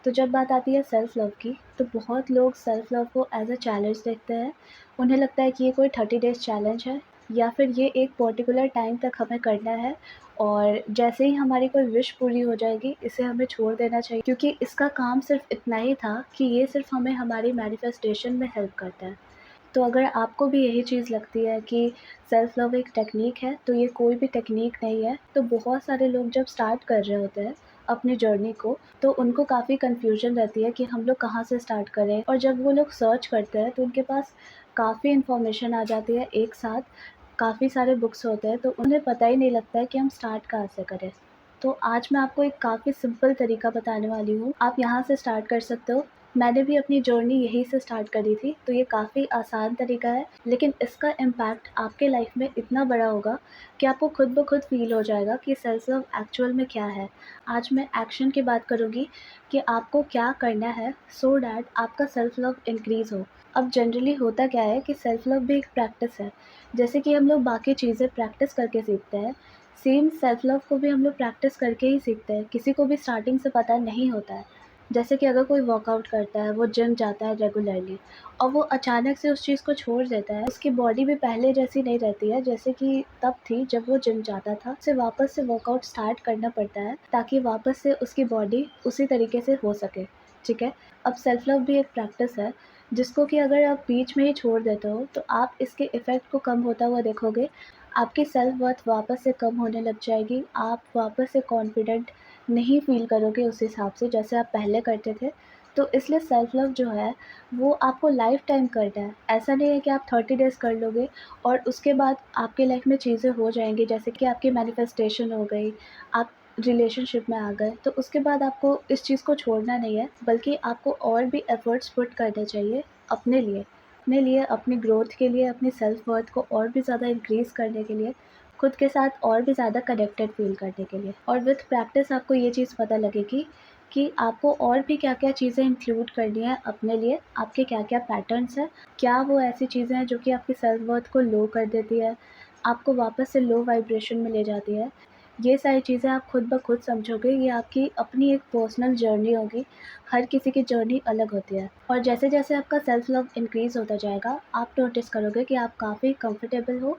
तो जब बात आती है सेल्फ लव की, तो बहुत लोग सेल्फ लव को एज़ अ चैलेंज देखते हैं। उन्हें लगता है कि ये कोई 30 डेज़ चैलेंज है या फिर ये एक पर्टिकुलर टाइम तक हमें करना है और जैसे ही हमारी कोई विश पूरी हो जाएगी, इसे हमें छोड़ देना चाहिए क्योंकि इसका काम सिर्फ़ इतना ही था कि ये सिर्फ़ हमें हमारी मैनिफेस्टेशन में हेल्प करता है। तो अगर आपको भी यही चीज़ लगती है कि सेल्फ लव एक टेक्नीक है, तो ये कोई भी टेक्नीक नहीं है। तो बहुत सारे लोग जब स्टार्ट कर रहे होते हैं अपनी जर्नी को, तो उनको काफ़ी कन्फ्यूजन रहती है कि हम लोग कहाँ से स्टार्ट करें और जब वो लोग सर्च करते हैं, तो उनके पास काफ़ी इन्फॉर्मेशन आ जाती है एक साथ, काफ़ी सारे बुक्स होते हैं, तो उन्हें पता ही नहीं लगता है कि हम स्टार्ट कहाँ से करें। तो आज मैं आपको एक काफ़ी सिंपल तरीका बताने वाली हूँ, आप यहाँ से स्टार्ट कर सकते हो। मैंने भी अपनी जर्नी यहीं से स्टार्ट करी थी, तो ये काफ़ी आसान तरीका है, लेकिन इसका इम्पैक्ट आपके लाइफ़ में इतना बड़ा होगा कि आपको खुद ब खुद फ़ील हो जाएगा कि सेल्फ लव एक्चुअल में क्या है। आज मैं एक्शन की बात करूँगी कि आपको क्या करना है सो दैट आपका सेल्फ लव इंक्रीज़ हो। अब जनरली होता क्या है कि सेल्फ लव भी एक प्रैक्टिस है। जैसे कि हम लोग बाकी चीज़ें प्रैक्टिस करके सीखते हैं, सेम सेल्फ लव को भी हम लोग प्रैक्टिस करके ही सीखते हैं। किसी को भी स्टार्टिंग से पता नहीं होता है। जैसे कि अगर कोई वर्कआउट करता है, वो जिम जाता है रेगुलरली और वो अचानक से उस चीज़ को छोड़ देता है, उसकी बॉडी भी पहले जैसी नहीं रहती है जैसे कि तब थी जब वो जिम जाता था। उसे वापस से वर्कआउट स्टार्ट करना पड़ता है ताकि वापस से उसकी बॉडी उसी तरीके से हो सके, ठीक है? अब सेल्फ लव भी एक प्रैक्टिस है जिसको कि अगर आप बीच में ही छोड़ देते हो, तो आप इसके इफ़ेक्ट को कम होता हुआ देखोगे। आपकी सेल्फ वर्थ वापस से कम होने लग जाएगी, आप वापस से कॉन्फिडेंट नहीं फ़ील करोगे उस हिसाब से जैसे आप पहले करते थे। तो इसलिए सेल्फ लव जो है, वो आपको लाइफ़ टाइम करना है। ऐसा नहीं है कि आप 30 डेज़ कर लोगे और उसके बाद आपकी लाइफ़ में चीज़ें हो जाएँगी, जैसे कि आपकी मैनिफेस्टेशन हो गई, आप रिलेशनशिप में आ गए, तो उसके बाद आपको इस चीज़ को छोड़ना नहीं है, बल्कि आपको और भी एफ़र्ट्स पुट करने चाहिए अपने लिए। अपने लिए, अपनी ग्रोथ के लिए, अपनी सेल्फ वर्थ को और भी ज़्यादा इंक्रीज़ करने के लिए, खुद के साथ और भी ज़्यादा कनेक्टेड फ़ील करने के लिए। और विथ प्रैक्टिस आपको ये चीज़ पता लगेगी कि आपको और भी क्या-क्या चीज़ें इंक्लूड करनी है अपने लिए, आपके क्या-क्या पैटर्न्स हैं, क्या वो ऐसी चीज़ें हैं जो कि आपकी सेल्फ वर्थ को लो कर देती है, आपको वापस से लो वाइब्रेशन में ले जाती है। ये सारी चीज़ें आप खुद ब खुद समझोगे, ये आपकी अपनी एक पर्सनल जर्नी होगी, हर किसी की जर्नी अलग होती है। और जैसे-जैसे आपका सेल्फ लव इंक्रीज़ होता जाएगा, आप नोटिस करोगे कि आप काफ़ी कंफर्टेबल हो,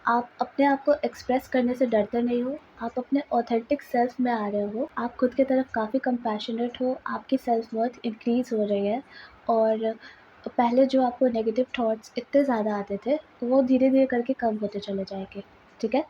आप अपने आप को एक्सप्रेस करने से डरते नहीं हो, आप अपने ऑथेंटिक सेल्फ में आ रहे हो, आप खुद की तरफ काफ़ी कंपैशनेट हो, आपकी सेल्फ वर्थ इंक्रीज़ हो रही है और पहले जो आपको नेगेटिव थॉट्स इतने ज़्यादा आते थे, वो धीरे-धीरे करके कम होते चले जाएँगे, ठीक है?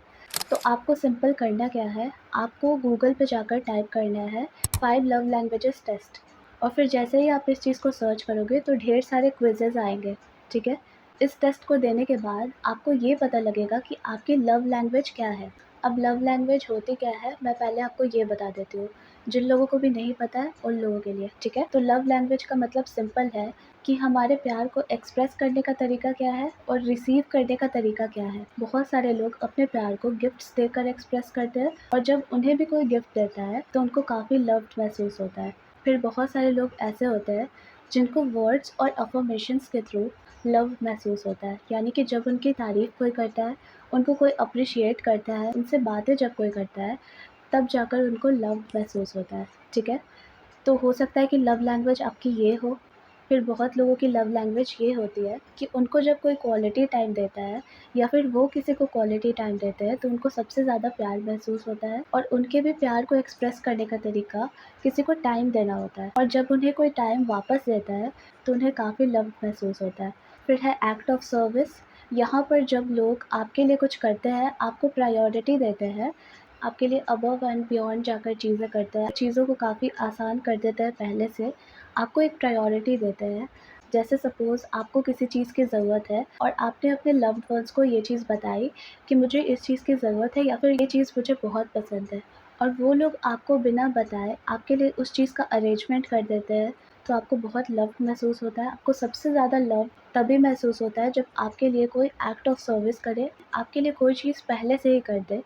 तो आपको सिंपल करना क्या है, आपको गूगल पे जाकर टाइप करना है 5 लव लैंग्वेजेस टेस्ट और फिर जैसे ही आप इस चीज़ को सर्च करोगे तो ढेर सारे क्विज़ेज़ आएँगे, ठीक है? इस टेस्ट को देने के बाद आपको ये पता लगेगा कि आपकी लव लैंग्वेज क्या है। अब लव लैंग्वेज होती क्या है, मैं पहले आपको ये बता देती हूँ। जिन लोगों को भी नहीं पता है, उन लोगों के लिए, ठीक है? तो लव लैंग्वेज का मतलब सिंपल है कि हमारे प्यार को एक्सप्रेस करने का तरीका क्या है और रिसीव करने का तरीका क्या है। बहुत सारे लोग अपने प्यार को गिफ्ट्स देकर एक्सप्रेस करते हैं और जब उन्हें भी कोई गिफ्ट देता है तो उनको काफ़ी लव्ड महसूस होता है। फिर बहुत सारे लोग ऐसे होते हैं जिनको वर्ड्स और अफ़र्मेशंस के थ्रू लव महसूस होता है, यानी कि जब उनकी तारीफ़ कोई करता है, उनको कोई अप्रिशिएट करता है, उनसे बातें जब कोई करता है, तब जाकर उनको लव महसूस होता है, ठीक है? तो हो सकता है कि लव लैंग्वेज आपकी ये हो, फिर बहुत लोगों की लव लैंग्वेज ये होती है कि उनको जब कोई क्वालिटी टाइम देता है या फिर वो किसी को क्वालिटी टाइम देते हैं, तो उनको सबसे ज़्यादा प्यार महसूस होता है और उनके भी प्यार को एक्सप्रेस करने का तरीका किसी को टाइम देना होता है और जब उन्हें कोई टाइम वापस देता है, तो उन्हें काफ़ी लव्ड महसूस होता है। फिर है एक्ट ऑफ सर्विस, यहाँ पर जब लोग आपके लिए कुछ करते हैं, आपको प्रायोरिटी देते हैं, आपके लिए अबव एंड बियॉन्ड जाकर चीज़ें करते हैं, चीज़ों को काफ़ी आसान कर देते हैं पहले से, आपको एक प्रायोरिटी देते हैं। जैसे सपोज़ आपको किसी चीज़ की ज़रूरत है और आपने अपने लव्ड वन्स को ये चीज़ बताई कि मुझे इस चीज़ की ज़रूरत है या फिर ये चीज़ मुझे बहुत पसंद है और वो लोग आपको बिना बताए आपके लिए उस चीज़ का अरेंजमेंट कर देते हैं, तो आपको बहुत लव्ड महसूस होता है। आपको सबसे ज़्यादा लव तभी महसूस होता है जब आपके लिए कोई एक्ट ऑफ सर्विस करे, आपके लिए कोई चीज़ पहले से ही कर दे,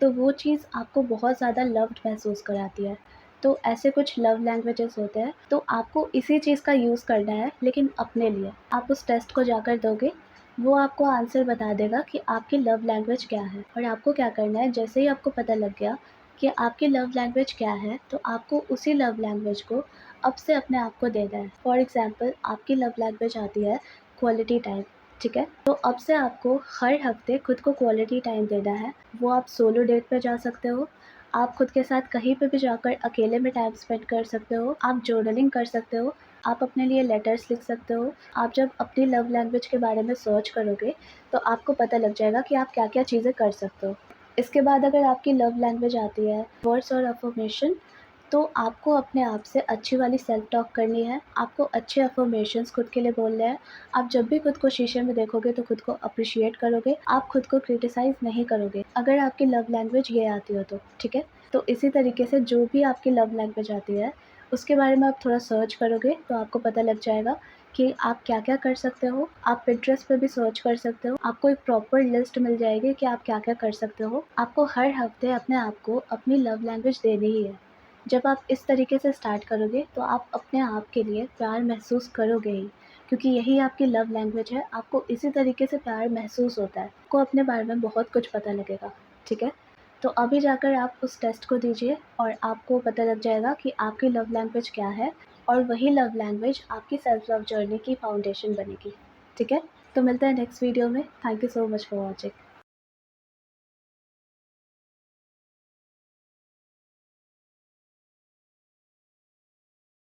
तो वो चीज़ आपको बहुत ज़्यादा लव्ड महसूस कराती है। तो ऐसे कुछ लव लैंग्वेजेस होते हैं, तो आपको इसी चीज़ का यूज़ करना है लेकिन अपने लिए। आप उस टेस्ट को जाकर दोगे, वो आपको आंसर बता देगा कि आपकी लव लैंग्वेज क्या है और आपको क्या करना है जैसे ही आपको पता लग गया कि आपकी लव लैंग्वेज क्या है, तो आपको उसी लव लैंग्वेज को अब से अपने आप को देना है। फॉर एग्ज़ाम्पल आपकी लव लैंग्वेज आती है क्वालिटी टाइम, ठीक है? तो अब से आपको हर हफ़्ते खुद को क्वालिटी टाइम देना है। वो आप सोलो डेट पे जा सकते हो, आप खुद के साथ कहीं पे भी जाकर अकेले में टाइम स्पेंड कर सकते हो, आप जर्नलिंग कर सकते हो, आप अपने लिए लेटर्स लिख सकते हो। आप जब अपनी लव लैंग्वेज के बारे में सर्च करोगे, तो आपको पता लग जाएगा कि आप क्या-क्या चीज़ें कर सकते हो। इसके बाद अगर आपकी लव लैंग्वेज आती है वर्ड्स और अफ़र्मेशन, तो आपको अपने आप से अच्छी वाली सेल्फ टॉक करनी है, आपको अच्छे अफ़र्मेशंस खुद के लिए बोलने हैं। आप जब भी खुद को शीशे में देखोगे तो खुद को एप्रिशिएट करोगे, आप खुद को क्रिटिसाइज़ नहीं करोगे, अगर आपकी लव लैंग्वेज ये आती हो तो, ठीक है? तो इसी तरीके से जो भी आपकी लव लैंग्वेज आती है, उसके बारे में आप थोड़ा सर्च करोगे तो आपको पता लग जाएगा कि आप क्या-क्या कर सकते हो। आप पिंटरेस्ट पे भी सर्च कर सकते हो, आपको एक प्रॉपर लिस्ट मिल जाएगी कि आप क्या-क्या कर सकते हो। आपको हर हफ़्ते अपने आप को अपनी लव लैंग्वेज देनी ही है। जब आप इस तरीके से स्टार्ट करोगे तो आप अपने आप के लिए प्यार महसूस करोगे ही, क्योंकि यही आपकी लव लैंग्वेज है। आपको इसी तरीके से प्यार महसूस होता है, आपको अपने बारे में बहुत कुछ पता लगेगा, ठीक है? तो अभी जाकर आप उस टेस्ट को दीजिए और आपको पता लग जाएगा कि आपकी लव लैंग्वेज क्या है, और वही लव लैंग्वेज आपकी सेल्फ लव जर्नी की फाउंडेशन बनेगी, ठीक है? तो मिलते हैं नेक्स्ट वीडियो में। Thank you so much for watching.